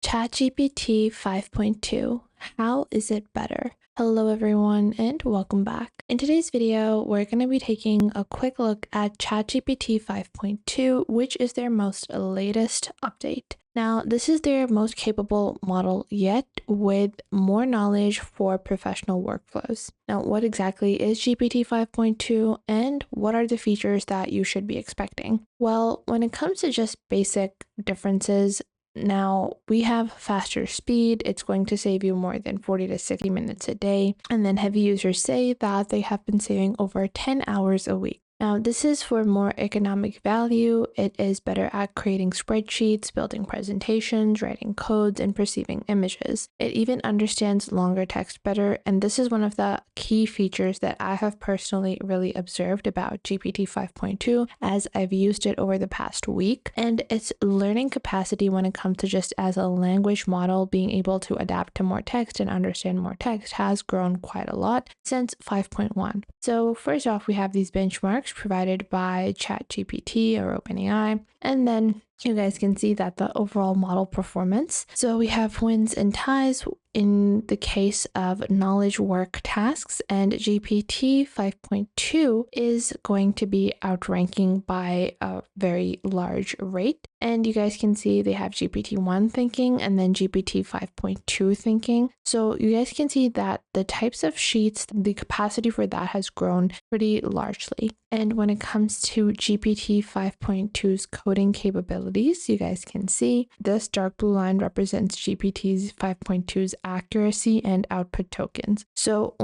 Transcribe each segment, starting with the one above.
ChatGPT 5.2. How is it better? Hello everyone and welcome back. In today's video, we're going to be taking a quick look at ChatGPT 5.2, which is their most latest update. Now, this is their most capable model yet, with more knowledge for professional workflows. Now, what exactly is GPT 5.2 and what are the features that you should be expecting? Well, when it comes to just basic differences, now we have faster speed. It's going to save you more than 40 to 60 minutes a day. And then heavy users say that they have been saving over 10 hours a week. Now, this is for more economic value. It is better at creating spreadsheets, building presentations, writing codes, and perceiving images. It even understands longer text better, and this is one of the key features that I have personally really observed about GPT 5.2 as I've used it over the past week. And its learning capacity when it comes to just as a language model being able to adapt to more text and understand more text has grown quite a lot since 5.1. So first off, we have these benchmarks provided by ChatGPT or OpenAI, and then you guys can see that the overall model performance. So we have wins and ties in the case of knowledge work tasks, and GPT 5.2 is going to be outranking by a very large rate. And you guys can see they have GPT-1 thinking and then GPT 5.2 thinking. So you guys can see that the types of sheets, the capacity for that has grown pretty largely. And when it comes to GPT 5.2's coding capabilities, you guys can see this dark blue line represents GPT 5.2's accuracy and output tokens. So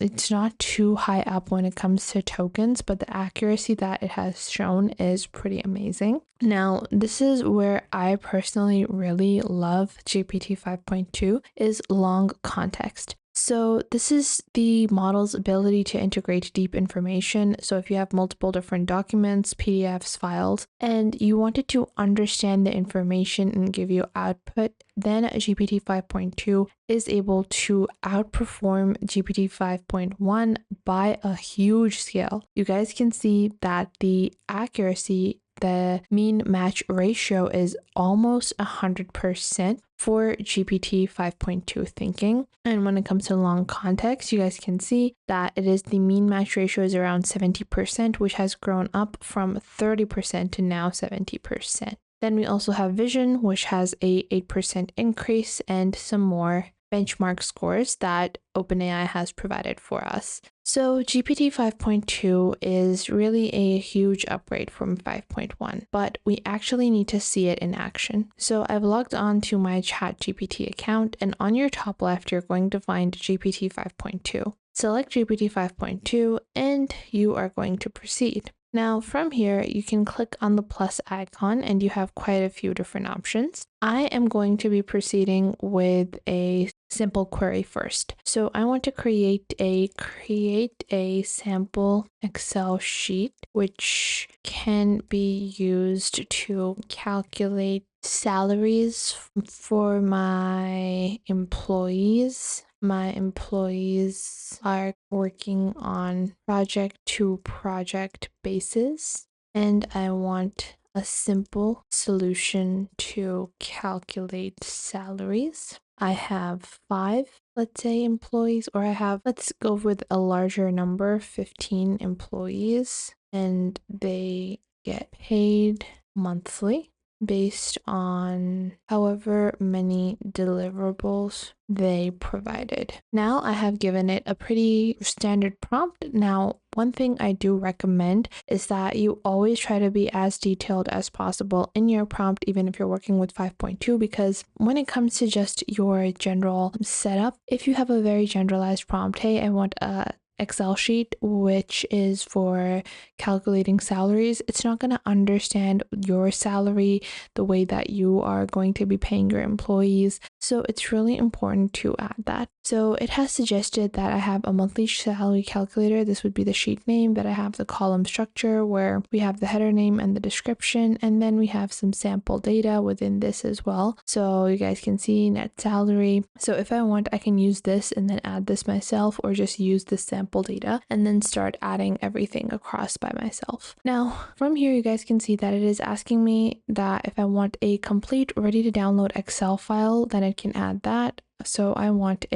it's not too high up when it comes to tokens, but the accuracy that it has shown is pretty amazing. Now, this is where I personally really love GPT 5.2 is long context. So this is the model's ability to integrate deep information. So if you have multiple different documents, PDFs, files, and you wanted to understand the information and give you output, then GPT 5.2 is able to outperform GPT 5.1 by a huge scale. You guys can see that the accuracy, the mean match ratio is almost 100% for GPT 5.2 thinking. And when it comes to long context, you guys can see that it is the mean match ratio is around 70%, which has grown up from 30% to now 70%. Then we also have vision, which has a 8% increase, and some more benchmark scores that OpenAI has provided for us. So GPT 5.2 is really a huge upgrade from 5.1, but we actually need to see it in action. So I've logged on to my ChatGPT account, and on your top left, you're going to find GPT 5.2. Select GPT 5.2 and you are going to proceed. Now from here, you can click on the plus icon and you have quite a few different options. I am going to be proceeding with a simple query first. So I want to create a sample Excel sheet, which can be used to calculate salaries for my employees. My employees are working on project to project basis, and I want a simple solution to calculate salaries. I have 5, let's say, employees, or let's go with a larger number, 15 employees, and they get paid monthly based on however many deliverables they provided. Now I have given it a pretty standard prompt. Now, one thing I do recommend is that you always try to be as detailed as possible in your prompt, even if you're working with 5.2, because when it comes to just your general setup, if you have a very generalized prompt, hey, I want a Excel sheet, which is for calculating salaries, it's not going to understand your salary the way that you are going to be paying your employees. So it's really important to add that. So it has suggested that I have a monthly salary calculator. This would be the sheet name, that I have the column structure where we have the header name and the description, and then we have some sample data within this as well. So you guys can see net salary. So if I want, I can use this and then add this myself, or just use the sample sample data and then start adding everything across by myself. Now, from here, you guys can see that it is asking me that if I want a complete ready to download Excel file, then it can add that. So I want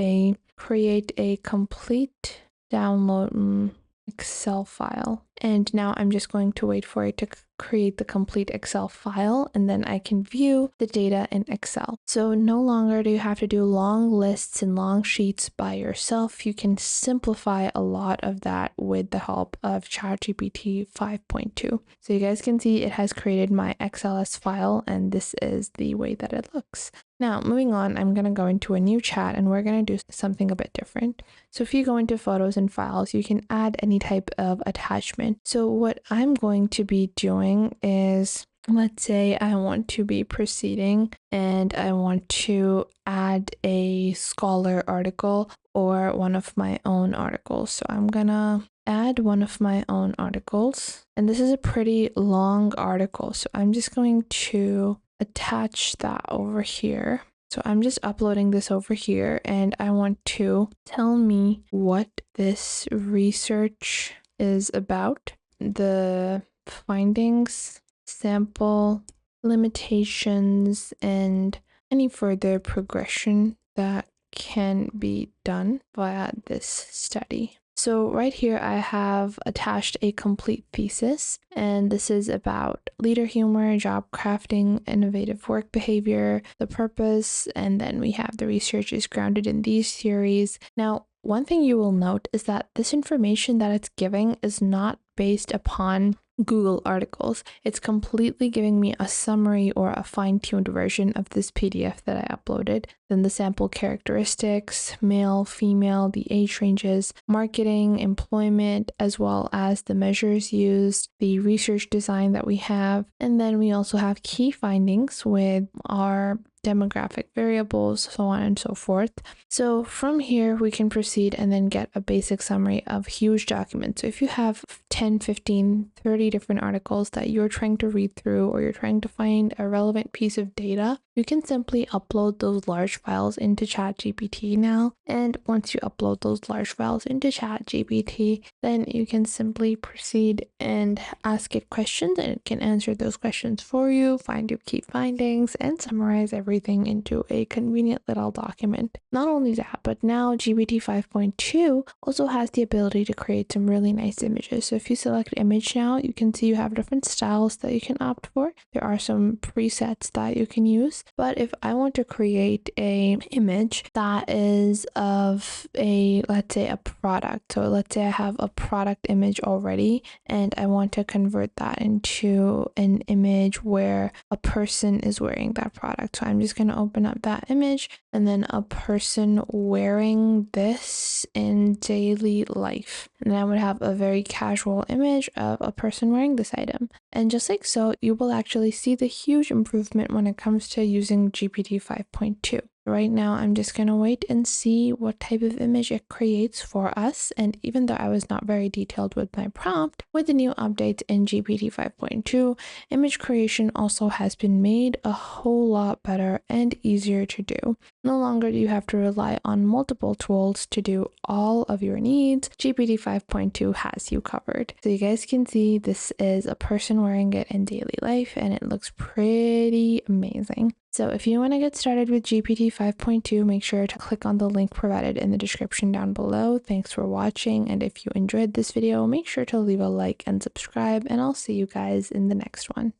create a complete download Excel file. And now I'm just going to wait for it to create the complete Excel file, and then I can view the data in Excel. So no longer do you have to do long lists and long sheets by yourself. You can simplify a lot of that with the help of ChatGPT 5.2. So you guys can see it has created my XLS file, and this is the way that it looks. Now, moving on, I'm going to go into a new chat and we're going to do something a bit different. So if you go into photos and files, you can add any type of attachment. So what I'm going to be doing is, let's say I want to be proceeding and I want to add a scholar article or one of my own articles. So I'm gonna add one of my own articles. And this is a pretty long article. So I'm just going to attach that over here. So I'm just uploading this over here and I want to tell me what this research is about, the findings, sample, limitations, and any further progression that can be done via this study. So right here, I have attached a complete thesis, and this is about leader humor, job crafting, innovative work behavior, the purpose, and then we have the research is grounded in these theories. Now, one thing you will note is that this information that it's giving is not based upon Google articles. It's completely giving me a summary or a fine-tuned version of this PDF that I uploaded. Then the sample characteristics, male, female, the age ranges, marketing, employment, as well as the measures used, the research design that we have, and then we also have key findings with our demographic variables, so on and so forth. So from here, we can proceed and then get a basic summary of huge documents. So if you have 10, 15, 30 different articles that you're trying to read through, or you're trying to find a relevant piece of data, you can simply upload those large files into ChatGPT now. And once you upload those large files into ChatGPT, then you can simply proceed and ask it questions, and it can answer those questions for you, find your key findings, and summarize everything into a convenient little document. Not only that, but now GPT 5.2 also has the ability to create some really nice images. So if you select image now, you can see you have different styles that you can opt for. There are some presets that you can use. But if I want to create a image that is of let's say a product, so let's say I have a product image already and I want to convert that into an image where a person is wearing that product. So I'm just going to open up that image and then a person wearing this in daily life. And then I would have a very casual image of a person wearing this item. And just like so, you will actually see the huge improvement when it comes to using GPT 5.2. Right now, I'm just going to wait and see what type of image it creates for us. And even though I was not very detailed with my prompt, with the new updates in GPT 5.2, image creation also has been made a whole lot better and easier to do. No longer do you have to rely on multiple tools to do all of your needs. GPT 5.2 has you covered. So you guys can see this is a person wearing it in daily life, and it looks pretty amazing. So if you want to get started with GPT 5.2, make sure to click on the link provided in the description down below. Thanks for watching, and if you enjoyed this video, make sure to leave a like and subscribe, and I'll see you guys in the next one.